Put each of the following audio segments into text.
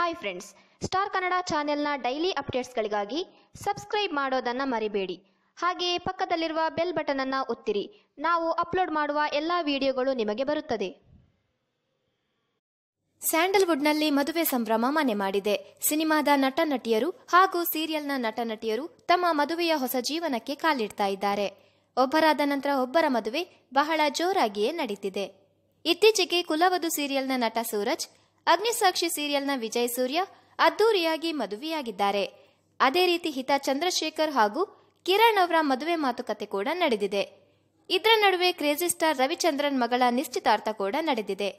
Hi friends, star Kannada ಚಾನೆಲ್ನ daily ಅಪ್ಡೇಟ್ಸ್ಗಳಿಗಾಗಿ subscribe ಮಾಡೋದನ್ನು ಮರಿಬೇಡಿ. ಹಾಗೆಯೇ ಪಕ್ಕದಲ್ಲಿರುವ ಬೆಲ್ ಬಟನ್ ಅನ್ನು ಒತ್ತಿರಿ. ನಾವು ಅಪ್ಲೋಡ್ ಮಾಡುವ ಎಲ್ಲ ವಿಡಿಯೋಗಳು ನಿಮಗೆ ಬರುತ್ತದೆ. ಸ್ಯಾಂಡಲ್ವುಡ್ನಲ್ಲಿ ಮದುವೆ ಸಂಭ್ರಮ ಮನೆ ಮಾಡಿದೆ. ಸಿನಿಮಾದ ನಟ ನಟಿಯರು ಹಾಗೂ ಸೀರಿಯಲ್ನ ನಟ ನಟಿಯರು ತಮ್ಮ ಮದುವೆಯ ಹೊಸ ಜೀವನಕ್ಕೆ ಕಾಲಿಡ್ತಾ ಇದ್ದಾರೆ. ಒಬ್ಬರಾದ ನಂತರ ಒಬ್ಬರ ಮದುವೆ ಬಹಳ ಜೋರಾಗಿಯೇ ನಡೀತಿದೆ. ಇತ್ತೀಚೆಗೆ ಕುಲವಧು ಸೀರಿಯಲ್ನ ನಟ ಸೂರಜ್, ಅಗ್ನಿಸಾಕ್ಷಿ ಸೀರಿಯಲ್ನ ವಿಜಯ್ ಸೂರ್ಯ ಅದ್ದೂರಿಯಾಗಿ ಮದುವೆಯಾಗಿದ್ದಾರೆ. ಅದೇ ರೀತಿ ಹಿತಾ ಚಂದ್ರಶೇಖರ್ ಹಾಗೂ ಕಿರಣ್ ಅವರ ಮದುವೆ ಮಾತುಕತೆ ಕೂಡ ನಡೆದಿದೆ. ಇದರ ನಡುವೆ ಕ್ರೇಜಿ ಸ್ಟಾರ್ ರವಿಚಂದ್ರನ್ ಮಗಳ ನಿಶ್ಚಿತಾರ್ಥ ಕೂಡ ನಡೆದಿದೆ.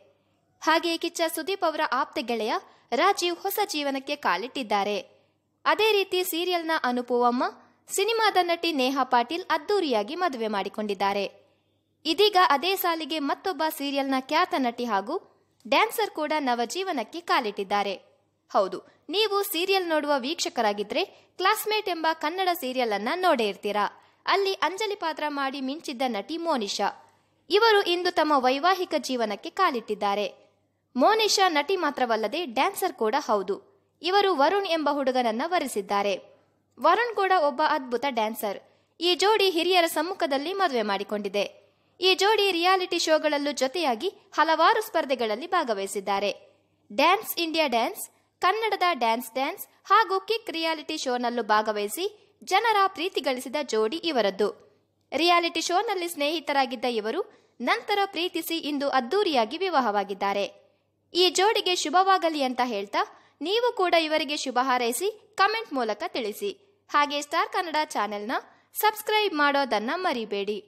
ಹಾಗೆಯೇ ಕಿಚ್ಚ ಸುದೀಪ್ ಅವರ ಆಪ್ತ ಗೆಳೆಯ ರಾಜೀವ್ ಹೊಸ ಜೀವನಕ್ಕೆ ಕಾಲಿಟ್ಟಿದ್ದಾರೆ. ಅದೇ ರೀತಿ ಸೀರಿಯಲ್ನ ಅನುಪೂವಮ್ಮ, ಸಿನಿಮಾದ ನಟಿ ನೇಹಾ ಪಾಟೀಲ್ ಅದ್ದೂರಿಯಾಗಿ ಮದುವೆ ಮಾಡಿಕೊಂಡಿದ್ದಾರೆ. ಇದೀಗ ಅದೇ ಸಾಲಿಗೆ ಮತ್ತೊಬ್ಬ ಸೀರಿಯಲ್ನ ಖ್ಯಾತ ನಟಿ ಹಾಗೂ ಡ್ಯಾನ್ಸರ್ ಕೂಡ ನವಜೀವನಕ್ಕೆ ಕಾಲಿಟ್ಟಿದ್ದಾರೆ. ಹೌದು, ನೀವು ಸೀರಿಯಲ್ ನೋಡುವ ವೀಕ್ಷಕರಾಗಿದ್ರೆ ಕ್ಲಾಸ್ಮೇಟ್ ಎಂಬ ಕನ್ನಡ ಸೀರಿಯಲ್ ಅನ್ನ ನೋಡೇ ಇರ್ತೀರಾ. ಅಲ್ಲಿ ಅಂಜಲಿ ಪಾತ್ರ ಮಾಡಿ ಮಿಂಚಿದ್ದ ನಟಿ ಮೋನಿಶಾ. ಇವರು ಇಂದು ತಮ್ಮ ವೈವಾಹಿಕ ಜೀವನಕ್ಕೆ ಕಾಲಿಟ್ಟಿದ್ದಾರೆ. ಮೋನಿಶಾ ನಟಿ ಮಾತ್ರವಲ್ಲದೆ ಡ್ಯಾನ್ಸರ್ ಕೂಡ ಹೌದು. ಇವರು ವರುಣ್ ಎಂಬ ಹುಡುಗನನ್ನ ವರಿಸಿದ್ದಾರೆ. ವರುಣ್ ಕೂಡ ಒಬ್ಬ ಅದ್ಭುತ ಡ್ಯಾನ್ಸರ್. ಈ ಜೋಡಿ ಹಿರಿಯರ ಸಮ್ಮುಖದಲ್ಲಿ ಮದುವೆ ಮಾಡಿಕೊಂಡಿದೆ. ಈ ಜೋಡಿ ರಿಯಾಲಿಟಿ ಶೋಗಳಲ್ಲೂ ಜೊತೆಯಾಗಿ ಹಲವಾರು ಸ್ಪರ್ಧೆಗಳಲ್ಲಿ ಭಾಗವಹಿಸಿದ್ದಾರೆ. ಡ್ಯಾನ್ಸ್ ಇಂಡಿಯಾ ಡ್ಯಾನ್ಸ್, ಕನ್ನಡದ ಡ್ಯಾನ್ಸ್ ಡ್ಯಾನ್ಸ್ ಹಾಗೂ ಕಿಕ್ ರಿಯಾಲಿಟಿ ಶೋನಲ್ಲೂ ಭಾಗವಹಿಸಿ ಜನರ ಪ್ರೀತಿ ಗಳಿಸಿದ ಜೋಡಿ ಇವರದ್ದು. ರಿಯಾಲಿಟಿ ಶೋನಲ್ಲಿ ಸ್ನೇಹಿತರಾಗಿದ್ದ ಇವರು ನಂತರ ಪ್ರೀತಿಸಿ ಇಂದು ಅದ್ದೂರಿಯಾಗಿ ವಿವಾಹವಾಗಿದ್ದಾರೆ. ಈ ಜೋಡಿಗೆ ಶುಭವಾಗಲಿ ಅಂತ ಹೇಳ್ತಾ ನೀವು ಕೂಡ ಇವರಿಗೆ ಶುಭ ಹಾರೈಸಿ ಕಮೆಂಟ್ ಮೂಲಕ ತಿಳಿಸಿ. ಹಾಗೆ ಸ್ಟಾರ್ ಕನ್ನಡ ಚಾನೆಲ್ನ ಸಬ್ಸ್ಕ್ರೈಬ್ ಮಾಡೋದನ್ನ ಮರಿಬೇಡಿ.